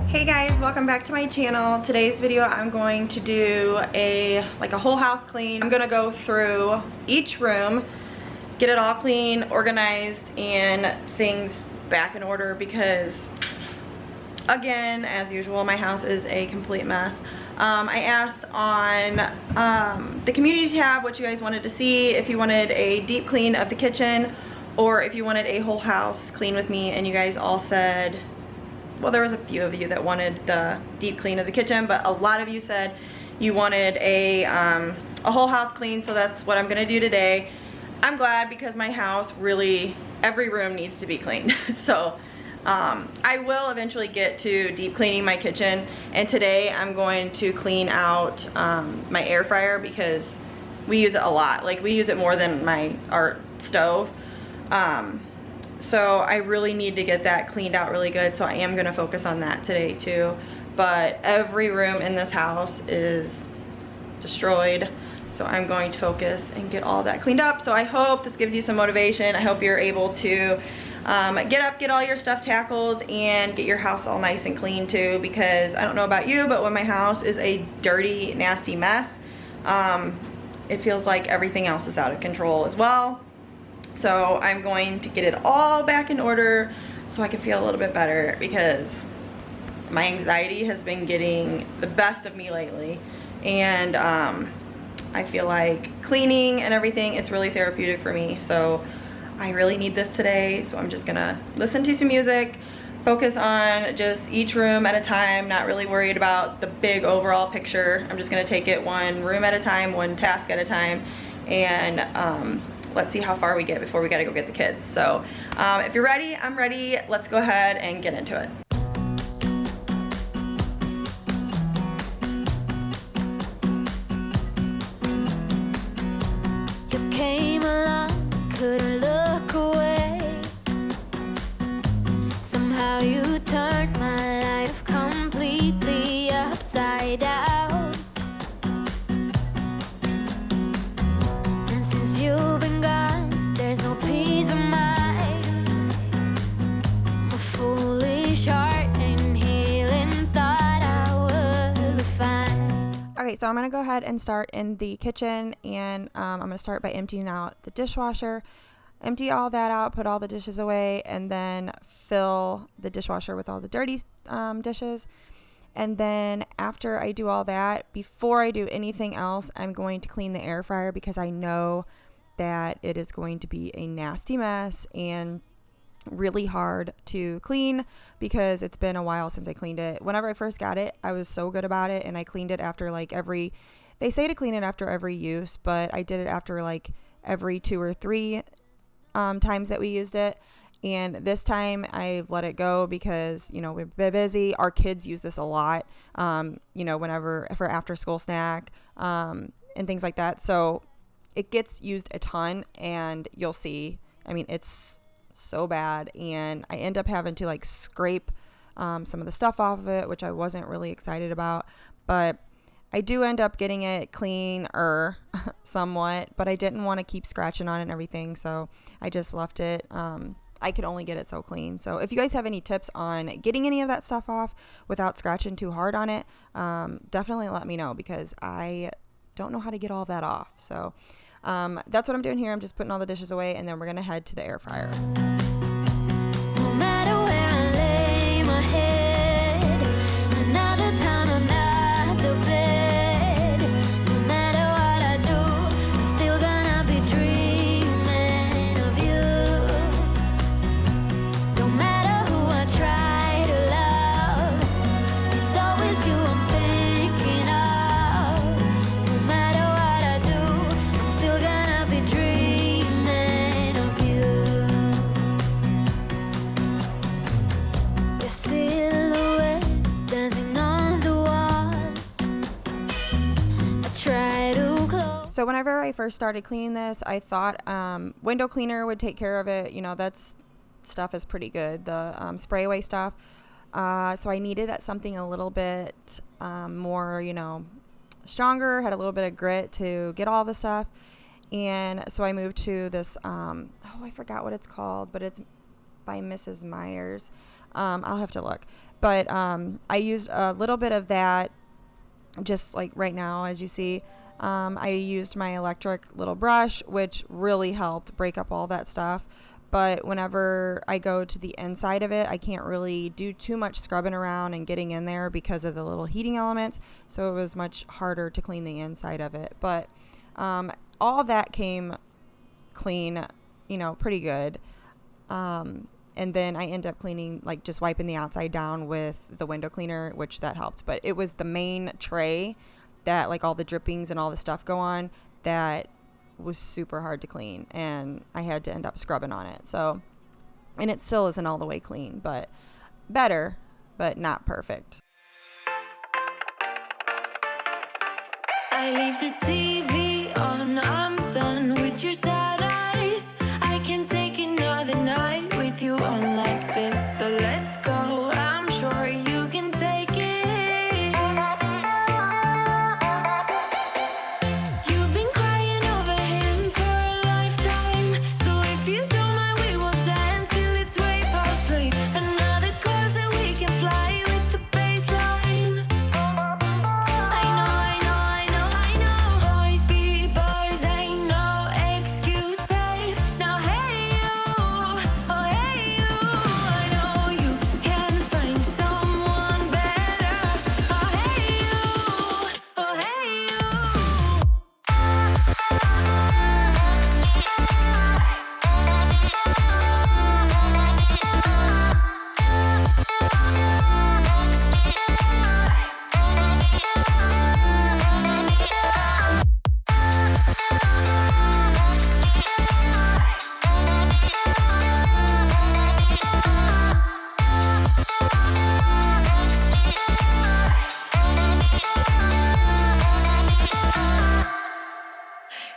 Hey guys, welcome back to my channel. Today's video I'm going to do a whole house clean. I'm gonna go through each room, get it all clean, organized, and things back in order because, again, as usual, my house is a complete mess. I asked on the community tab what you guys wanted to see, if you wanted a deep clean of the kitchen or if you wanted a whole house clean with me, and you guys all said, well, there was a few of you that wanted the deep clean of the kitchen, but a lot of you said you wanted a whole house clean, so that's what I'm gonna do today. I'm glad because my house really, every room needs to be cleaned. So I will eventually get to deep cleaning my kitchen, and today I'm going to clean out my air fryer because we use it a lot. Like, we use it more than our stove. So I really need to get that cleaned out really good, so I am going to focus on that today too. But every room in this house is destroyed, so I'm going to focus and get all that cleaned up. So I hope this gives you some motivation. I hope you're able to get up, get all your stuff tackled, and get your house all nice and clean too, because I don't know about you, but when my house is a dirty, nasty mess, it feels like everything else is out of control as well. So I'm going to get it all back in order so I can feel a little bit better, because my anxiety has been getting the best of me lately, and I feel like cleaning and everything, it's really therapeutic for me. So I really need this today, so I'm just gonna listen to some music, focus on just each room at a time, not really worried about the big overall picture. I'm just gonna take it one room at a time, one task at a time, and let's see how far we get before we gotta go get the kids. So if you're ready, I'm ready. Let's go ahead and get into it. You came along, couldn't look away. Somehow you turned my life completely upside down. And since you've been gone, there's no peace of mind. My foolish heart and healing thought I would be fine. Okay, so I'm gonna go ahead and start in the kitchen, and I'm gonna start by emptying out the dishwasher. Empty all that out, put all the dishes away, and then fill the dishwasher with all the dirty dishes. And then after I do all that, before I do anything else, I'm going to clean the air fryer, because I know that it is going to be a nasty mess and really hard to clean, because it's been a while since I cleaned it. Whenever I first got it, I was so good about it, and I cleaned it after they say to clean it after every use, but I did it after every 2 or 3 times that we used it. And this time I let it go because, we've been busy. Our kids use this a lot, whenever for after school snack, and things like that. So it gets used a ton, and you'll see, it's so bad. And I end up having to scrape some of the stuff off of it, which I wasn't really excited about, but I do end up getting it cleaner somewhat, but I didn't want to keep scratching on it and everything, so I just left it. I could only get it so clean. So if you guys have any tips on getting any of that stuff off without scratching too hard on it, definitely let me know, because I don't know how to get all that off. So that's what I'm doing here. I'm just putting all the dishes away, and then we're going to head to the air fryer. No matter where I lay my head, another town, another bed. No matter what I do, I'm still gonna be dreaming of you. No matter who I try to love, it's always you I'm thinking of. No matter what I do, I'm still gonna be dreaming of you. Your silhouette dancing on the wall. I try to close. So whenever I first started cleaning this, I thought window cleaner would take care of it. That stuff is pretty good, the spray away stuff. So I needed something a little bit more, stronger, had a little bit of grit to get all the stuff. And so I moved to this, I forgot what it's called, but it's by Mrs. Myers. I'll have to look. But I used a little bit of that just like right now, as you see. I used my electric little brush, which really helped break up all that stuff. But whenever I go to the inside of it, I can't really do too much scrubbing around and getting in there because of the little heating elements. So it was much harder to clean the inside of it. But all that came clean, pretty good. And then I end up cleaning, like just wiping the outside down with the window cleaner, which that helped. But it was the main tray that like all the drippings and all the stuff go on that was super hard to clean, and I had to end up scrubbing on it. So, and it still isn't all the way clean, but better, but not perfect. I leave the TV on, I'm done with your sad eyes. I can take another night with you on like this, so let's go. I'm sure you can take it. You've been crying over him for a lifetime, so if you don't mind, we will dance till it's way past late. Another course that we can fly with the baseline. I know. Boys be boys, ain't no excuse, babe. Now hey you, oh hey you. I know you can find someone better. Oh hey you, oh hey you.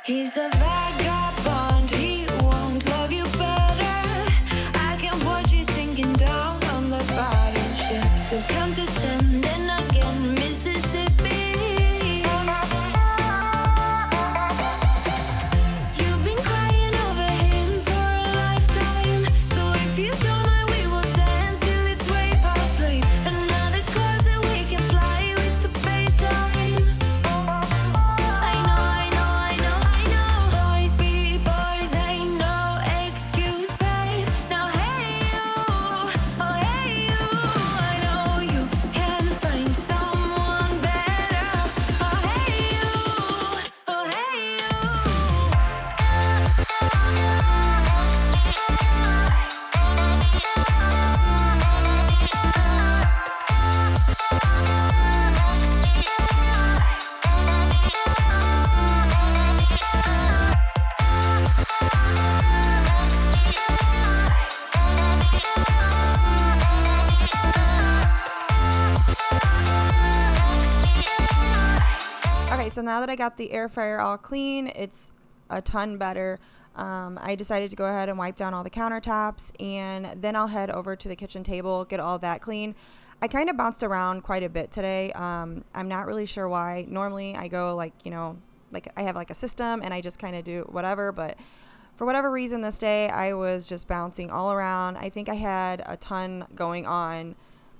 He's a vagabond, he won't love you better. I can watch you sinking down on the battleship. So count to 10, then again, Mississippi. You've been crying over him for a lifetime, so if you don't mind, we will dance till it's way past late. Another course that we can fly with the baseline. I know. Boys be boys, ain't no excuse, babe. Now hey you, oh hey you. I know you can find someone better. Oh hey you, oh hey you. Okay, so now that I got the air fryer all clean, it's a ton better. I decided to go ahead and wipe down all the countertops, and then I'll head over to the kitchen table, get all that clean. I kind of bounced around quite a bit today. I'm not really sure why. Normally I go like I have like a system and I just kind of do whatever, but for whatever reason this day I was just bouncing all around. I think I had a ton going on,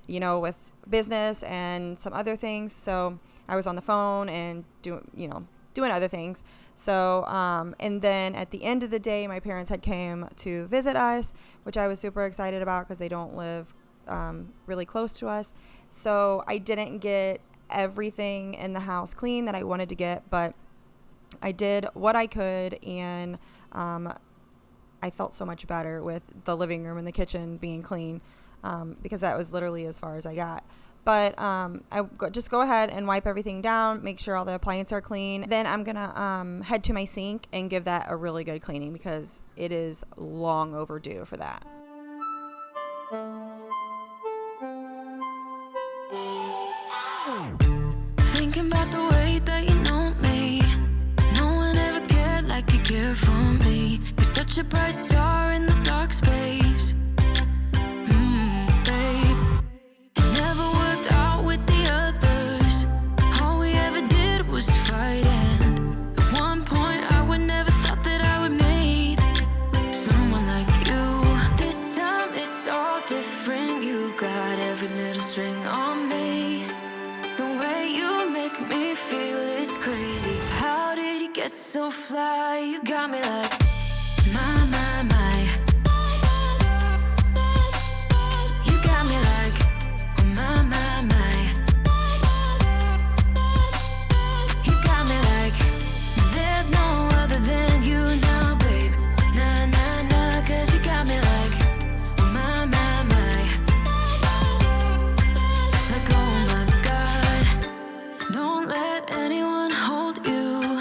with business and some other things. So I was on the phone and doing other things. So, and then at the end of the day, my parents had came to visit us, which I was super excited about because they don't live really close to us. So I didn't get everything in the house clean that I wanted to get, but I did what I could, and I felt so much better with the living room and the kitchen being clean, because that was literally as far as I got. But just go ahead and wipe everything down, make sure all the appliances are clean. Then I'm going to head to my sink and give that a really good cleaning because it is long overdue for that. Thinking about the way that you know me. No one ever cared like you care for me. You're such a bright star in the dark space. Babe, it never worked out with the others. All we ever did was fight, and at one point I would never thought that I would meet someone like you. This time it's all different. You every little string on me. The way you make me feel is crazy. How did you get so fly? You got me like, my, my, my. You got me like, my, my, my. You got me like, there's no other than you now, babe. Nah, nah, nah, 'cause you got me like, my, my, my. Like, oh my God. Don't let anyone hold you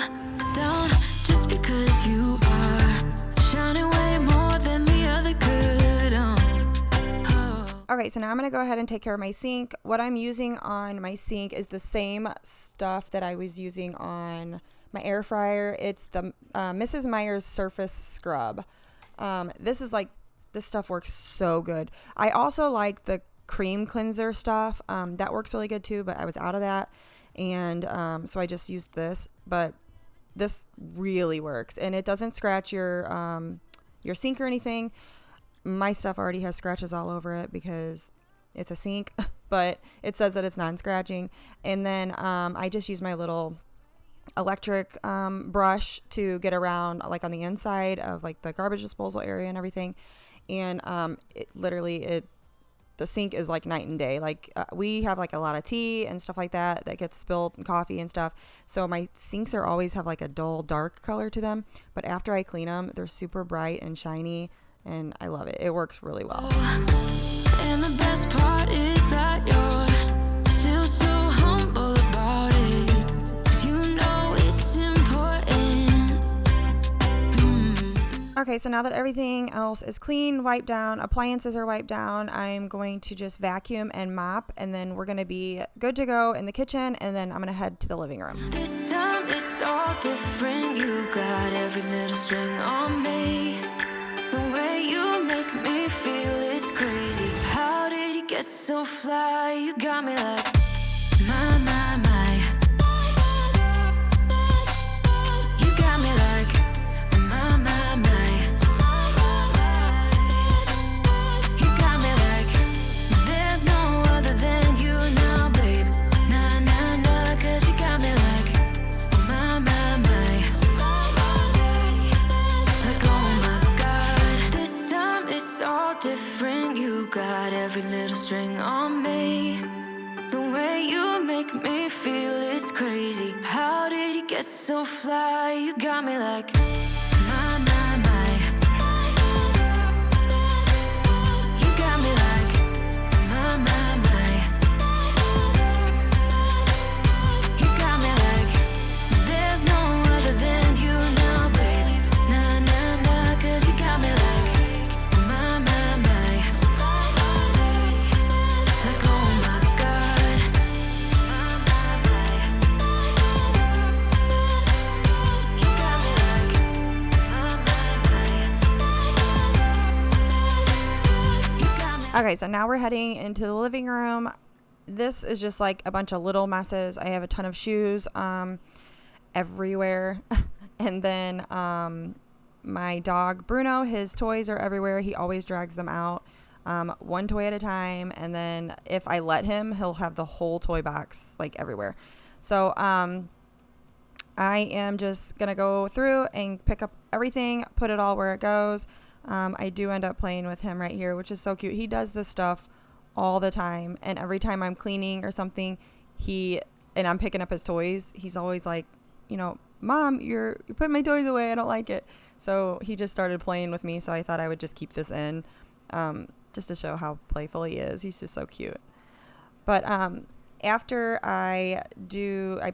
down just because you are shining way more than the other could. Oh. Okay, so now I'm going to go ahead and take care of my sink. What I'm using on my sink is the same stuff that I was using on my air fryer. It's the Mrs. Meyer's Surface Scrub. This stuff works so good. I also like the cream cleanser stuff. That works really good too, but I was out of that. And so I just used this. But this really works. And it doesn't scratch your sink or anything. My stuff already has scratches all over it because it's a sink. But it says that it's non-scratching. And then I just use my little electric brush to get around like on the inside of like the garbage disposal area and everything. And the sink is like night and day. Like we have like a lot of tea and stuff like that gets spilled, and coffee and stuff. So my sinks always have like a dull dark color to them. But after I clean them, they're super bright and shiny, and I love it. It works really well. And the best part is that you're still so humble about it. 'Cause you know it's important. Okay, so now that everything else is clean, wiped down, appliances are wiped down, I'm going to just vacuum and mop, and then we're going to be good to go in the kitchen, and then I'm going to head to the living room. This time it's all different. You got every little string on me. The way you make me feel is crazy. How did you get so fly? You got me like, my, my, my. You got me like, my, my, my. You got me like, there's no other than you now, babe. Nah, nah, nah, 'cause you got me like, my, my, my. Like, oh my God. This time it's all different. You got every little string on me. The way you make me feel is crazy. How did you get so fly? You got me like, my, my, my. You got me like, my, my, my. You got me like, there's no other than you now, babe. Nah, nah, nah, 'cause you got me like, my, my, my. Like, oh my God. My, my, my. You got me like, my, my, my. You got me. Okay, so now we're heading into the living room. This is just like a bunch of little messes. I have a ton of shoes everywhere. And then my dog Bruno, his toys are everywhere. He always drags them out one toy at a time. And then if I let him, he'll have the whole toy box like everywhere. So I am just going to go through and pick up everything, put it all where it goes. I do end up playing with him right here, which is so cute. He does this stuff all the time. And every time I'm cleaning or something, and I'm picking up his toys, he's always like, Mom, you're putting my toys away. I don't like it. So he just started playing with me. So I thought I would just keep this in just to show how playful he is. He's just so cute. But after I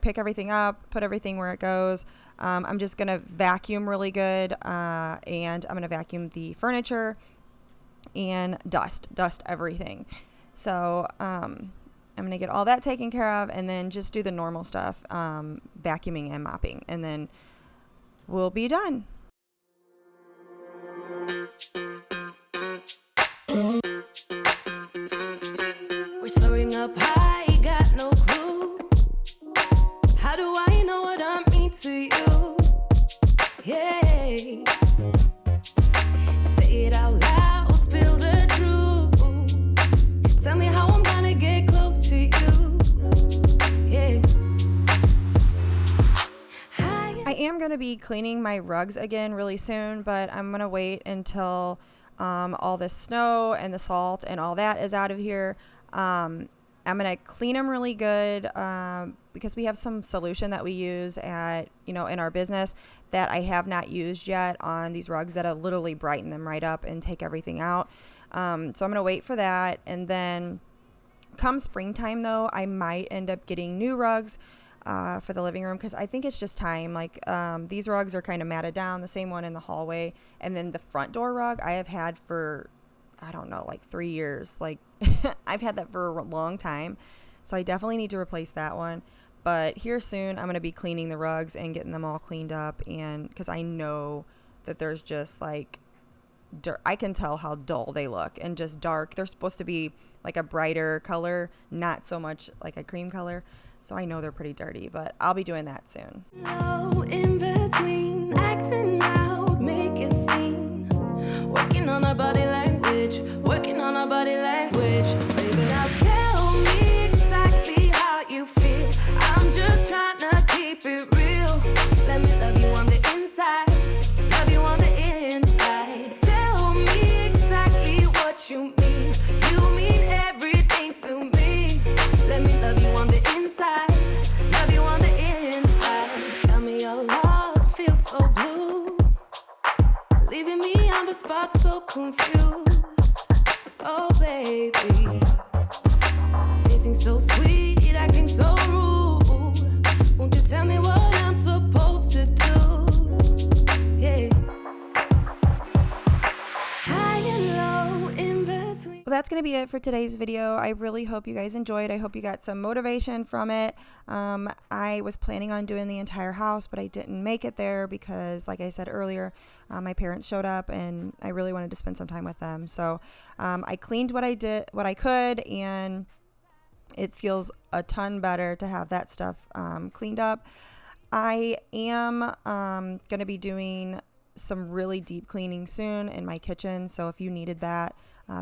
pick everything up, put everything where it goes, I'm just going to vacuum really good. And I'm going to vacuum the furniture and dust everything. So I'm going to get all that taken care of and then just do the normal stuff, vacuuming and mopping, and then we'll be done. We're soaring up high, got no clue. How do I know what I mean to you? Yeah. Say it out loud, spill the truth. Tell me how I'm gonna to be cleaning my rugs again really soon, but I'm going to wait until all the snow and the salt and all that is out of here. I'm going to clean them really good because we have some solution that we use in our business that I have not used yet on these rugs that'll literally brighten them right up and take everything out. So I'm going to wait for that. And then come springtime, though, I might end up getting new rugs for the living room because I think it's just time. Like these rugs are kind of matted down, the same one in the hallway. And then the front door rug I have had for, I don't know, like 3 years. Like I've had that for a long time. So I definitely need to replace that one. But here soon, I'm going to be cleaning the rugs and getting them all cleaned up. And because I know that there's just like dirt, I can tell how dull they look and just dark. They're supposed to be like a brighter color, not so much like a cream color. So I know they're pretty dirty, but I'll be doing that soon. Low in between, acting out, make a scene. Working on our body language, working on our body language. Baby, now tell me exactly how you feel. I'm just trying to keep it real. Let me love you on the inside, love you on the inside. Tell me exactly what you mean. You mean everything to me. Let me love you on the inside, love you on the inside. Tell me you're lost, feel so blue, leaving me on the spot so confused. Oh baby, tasting so sweet, acting so rude. Won't you tell me what I'm supposed to do? Yeah. High and low in between. Well, that's going to be it for today's video. I really hope you guys enjoyed. I hope you got some motivation from it. I was planning on doing the entire house, but I didn't make it there because, like I said earlier, my parents showed up and I really wanted to spend some time with them. So I cleaned what I could, and it feels a ton better to have that stuff cleaned up. I am going to be doing some really deep cleaning soon in my kitchen. So if you needed that,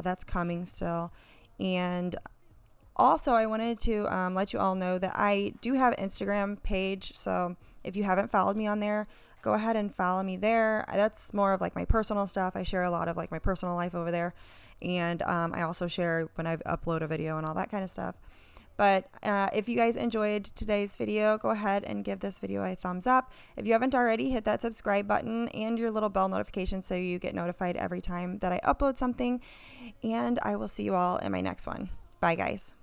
that's coming still. And also I wanted to let you all know that I do have an Instagram page. So if you haven't followed me on there, go ahead and follow me there. That's more of like my personal stuff. I share a lot of like my personal life over there. And I also share when I upload a video and all that kind of stuff. But if you guys enjoyed today's video, go ahead and give this video a thumbs up. If you haven't already, hit that subscribe button and your little bell notification so you get notified every time that I upload something. And I will see you all in my next one. Bye, guys.